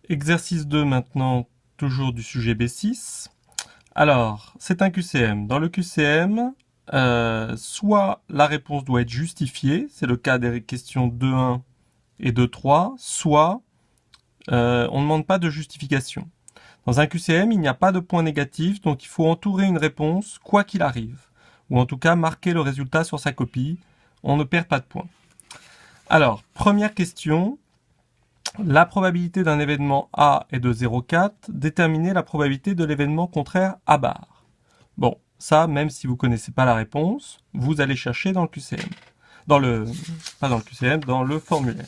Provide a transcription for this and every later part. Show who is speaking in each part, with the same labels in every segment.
Speaker 1: Exercice 2 maintenant, toujours du sujet B6. Alors, c'est un QCM. Dans le QCM, soit la réponse doit être justifiée, c'est le cas des questions 2.1 et 2.3, soit on ne demande pas de justification. Dans un QCM, il n'y a pas de point négatif, donc il faut entourer une réponse quoi qu'il arrive, ou en tout cas marquer le résultat sur sa copie. On ne perd pas de points. Alors, première question. La probabilité d'un événement A est de 0,4. Déterminez la probabilité de l'événement contraire A bar. Bon, ça, même si vous ne connaissez pas la réponse, vous allez chercher dans le QCM. Pas dans le QCM, dans le formulaire.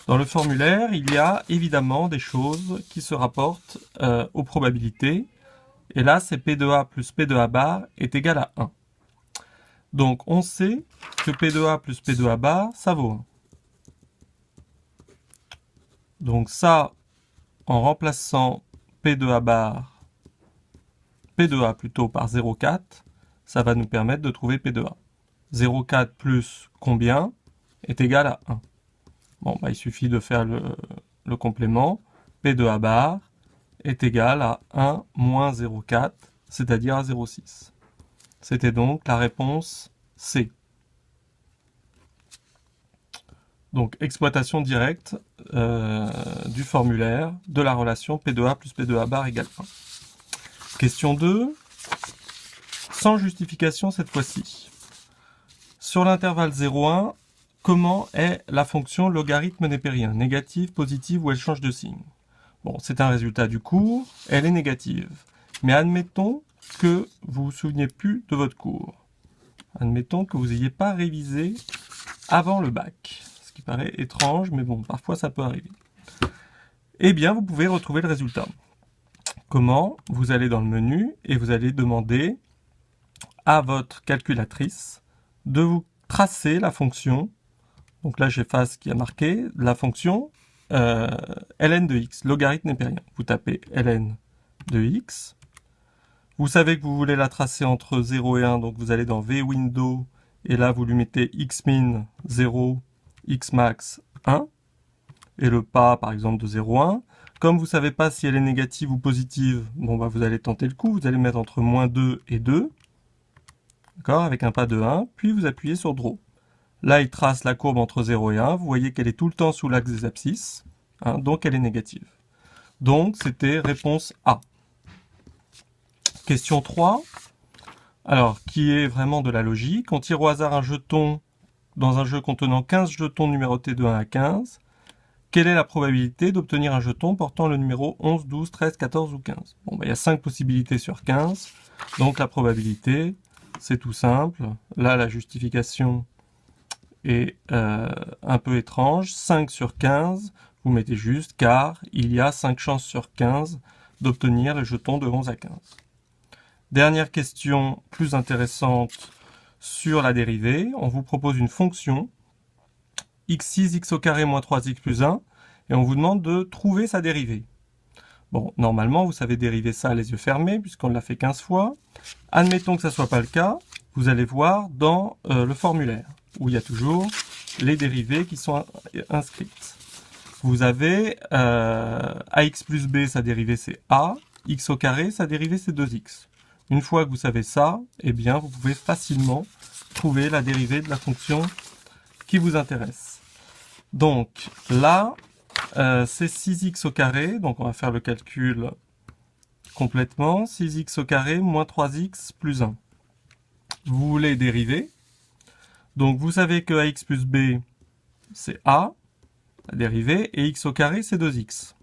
Speaker 1: Dans le formulaire, il y a évidemment des choses qui se rapportent aux probabilités. Et là, c'est P de A plus P de A bar est égal à 1. Donc, on sait que P de A plus P de A bar, ça vaut 1. Donc ça, en remplaçant P de A bar, P de A plutôt par 0,4, ça va nous permettre de trouver P de A. 0,4 plus combien est égal à 1. Bon, bah, il suffit de faire le complément. P de A bar est égal à 1 moins 0,4, c'est-à-dire à 0,6. C'était donc la réponse C. Donc, exploitation directe du formulaire de la relation P de A plus P de A bar égale 1. Question 2, sans justification cette fois-ci. Sur l'intervalle 0,1, comment est la fonction logarithme népérien? Négative, positive ou elle change de signe? Bon, c'est un résultat du cours, elle est négative. Mais admettons que vous vous souveniez plus de votre cours. Admettons que vous n'ayez pas révisé avant le bac. Ce qui paraît étrange, mais bon, parfois ça peut arriver. Eh bien, vous pouvez retrouver le résultat. Comment? Vous allez dans le menu et vous allez demander à votre calculatrice de vous tracer la fonction. Donc là, j'efface ce qui a marqué. La fonction ln de x, logarithme népérien. Vous tapez ln de x. Vous savez que vous voulez la tracer entre 0 et 1, donc vous allez dans V-window, et là vous lui mettez xmin 0, xmax 1, et le pas par exemple de 0,1. Comme vous ne savez pas si elle est négative ou positive, bon bah vous allez tenter le coup, vous allez mettre entre moins 2 et 2, d'accord, avec un pas de 1, puis vous appuyez sur Draw. Là, il trace la courbe entre 0 et 1, vous voyez qu'elle est tout le temps sous l'axe des abscisses, hein, donc elle est négative. Donc c'était réponse A. Question 3, alors qui est vraiment de la logique. On tire au hasard un jeton dans un jeu contenant 15 jetons numérotés de 1 à 15. Quelle est la probabilité d'obtenir un jeton portant le numéro 11, 12, 13, 14 ou 15? Bon, bah, il y a 5 possibilités sur 15. Donc la probabilité, c'est tout simple. Là, la justification est un peu étrange. 5 sur 15, vous mettez juste car il y a 5 chances sur 15 d'obtenir le jeton de 11 à 15. Dernière question plus intéressante sur la dérivée. On vous propose une fonction x6, x au carré moins 3x plus 1, et on vous demande de trouver sa dérivée. Bon, normalement, vous savez dériver ça les yeux fermés, puisqu'on l'a fait 15 fois. Admettons que ça ne soit pas le cas, vous allez voir dans le formulaire, où il y a toujours les dérivées qui sont inscrites. Vous avez ax plus b, sa dérivée c'est a, x au carré, sa dérivée c'est 2x. Une fois que vous savez ça, eh bien, vous pouvez facilement trouver la dérivée de la fonction qui vous intéresse. Donc là, c'est 6x au carré, donc on va faire le calcul complètement. 6x au carré moins 3x plus 1. Vous voulez dériver. Donc vous savez que ax plus b, c'est a, la dérivée, et x au carré, c'est 2x.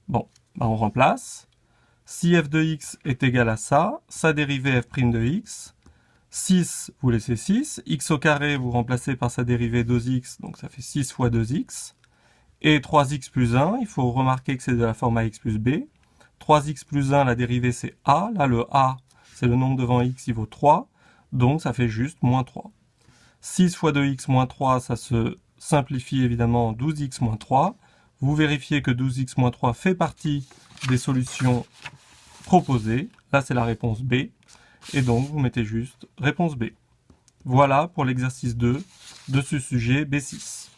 Speaker 1: Bon, bah on remplace. Si f de x est égal à ça, sa dérivée f' de x, 6, vous laissez 6, x au carré, vous remplacez par sa dérivée 2x, donc ça fait 6 fois 2x, et 3x plus 1, il faut remarquer que c'est de la forme ax plus b, 3x plus 1, la dérivée c'est a, là le a, c'est le nombre devant x, il vaut 3, donc ça fait juste moins 3. 6 fois 2x moins 3, ça se simplifie évidemment en 12x moins 3, vous vérifiez que 12x moins 3 fait partie des solutions proposées, là c'est la réponse B, et donc vous mettez juste réponse B. Voilà pour l'exercice 2 de ce sujet B6.